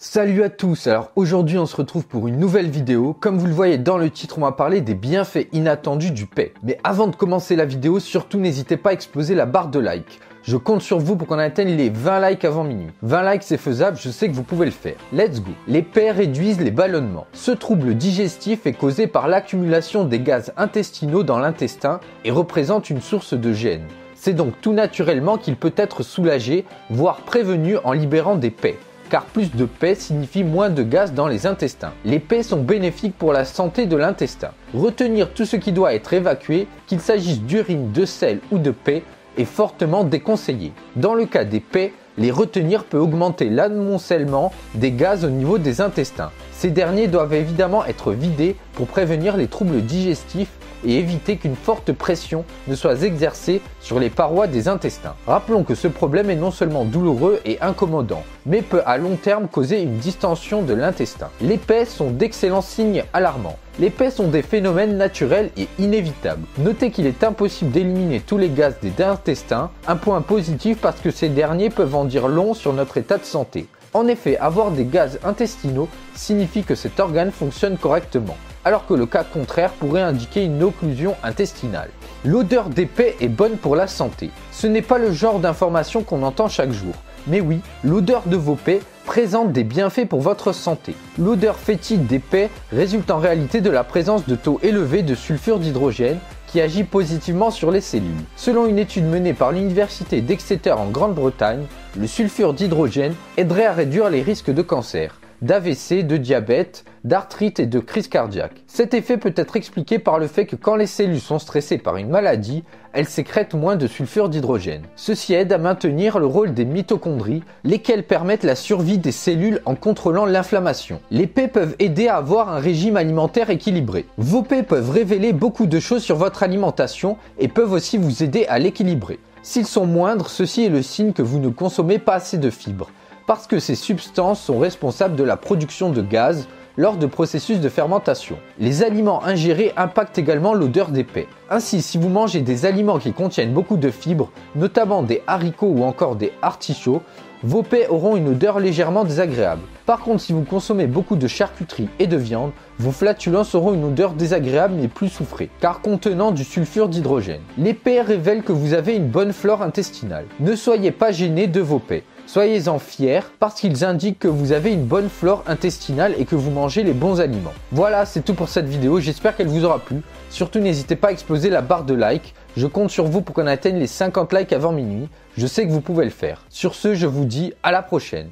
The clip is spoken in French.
Salut à tous, alors aujourd'hui on se retrouve pour une nouvelle vidéo. Comme vous le voyez dans le titre, on va parler des bienfaits inattendus du paix. Mais avant de commencer la vidéo, surtout n'hésitez pas à exploser la barre de like. Je compte sur vous pour qu'on atteigne les 20 likes avant minuit. 20 likes c'est faisable, je sais que vous pouvez le faire. Let's go. Les paix réduisent les ballonnements. Ce trouble digestif est causé par l'accumulation des gaz intestinaux dans l'intestin et représente une source de gêne. C'est donc tout naturellement qu'il peut être soulagé, voire prévenu en libérant des paix. Car plus de paix signifie moins de gaz dans les intestins. Les paix sont bénéfiques pour la santé de l'intestin. Retenir tout ce qui doit être évacué, qu'il s'agisse d'urine, de sel ou de paix, est fortement déconseillé. Dans le cas des paix, les retenir peut augmenter l'amoncellement des gaz au niveau des intestins. Ces derniers doivent évidemment être vidés pour prévenir les troubles digestifs et éviter qu'une forte pression ne soit exercée sur les parois des intestins. Rappelons que ce problème est non seulement douloureux et incommodant, mais peut à long terme causer une distension de l'intestin. Les paix sont d'excellents signes alarmants. Les paix sont des phénomènes naturels et inévitables. Notez qu'il est impossible d'éliminer tous les gaz des intestins, un point positif parce que ces derniers peuvent en dire long sur notre état de santé. En effet, avoir des gaz intestinaux signifie que cet organe fonctionne correctement, alors que le cas contraire pourrait indiquer une occlusion intestinale. L'odeur des paix est bonne pour la santé. Ce n'est pas le genre d'information qu'on entend chaque jour. Mais oui, l'odeur de vos paix présente des bienfaits pour votre santé. L'odeur fétide des paix résulte en réalité de la présence de taux élevés de sulfure d'hydrogène qui agit positivement sur les cellules. Selon une étude menée par l'université d'Exeter en Grande-Bretagne, le sulfure d'hydrogène aiderait à réduire les risques de cancer, d'AVC, de diabète, d'arthrite et de crise cardiaque. Cet effet peut être expliqué par le fait que quand les cellules sont stressées par une maladie, elles sécrètent moins de sulfure d'hydrogène. Ceci aide à maintenir le rôle des mitochondries, lesquelles permettent la survie des cellules en contrôlant l'inflammation. Les paix peuvent aider à avoir un régime alimentaire équilibré. Vos paix peuvent révéler beaucoup de choses sur votre alimentation et peuvent aussi vous aider à l'équilibrer. S'ils sont moindres, ceci est le signe que vous ne consommez pas assez de fibres, parce que ces substances sont responsables de la production de gaz lors de processus de fermentation. Les aliments ingérés impactent également l'odeur des paix. Ainsi, si vous mangez des aliments qui contiennent beaucoup de fibres, notamment des haricots ou encore des artichauts, vos paix auront une odeur légèrement désagréable. Par contre, si vous consommez beaucoup de charcuterie et de viande, vos flatulences auront une odeur désagréable mais plus soufrée, car contenant du sulfure d'hydrogène. Les paix révèlent que vous avez une bonne flore intestinale. Ne soyez pas gênés de vos paix. Soyez-en fiers parce qu'ils indiquent que vous avez une bonne flore intestinale et que vous mangez les bons aliments. Voilà, c'est tout pour cette vidéo, j'espère qu'elle vous aura plu. Surtout n'hésitez pas à exploser la barre de like. Je compte sur vous pour qu'on atteigne les 50 likes avant minuit. Je sais que vous pouvez le faire. Sur ce, je vous dis à la prochaine.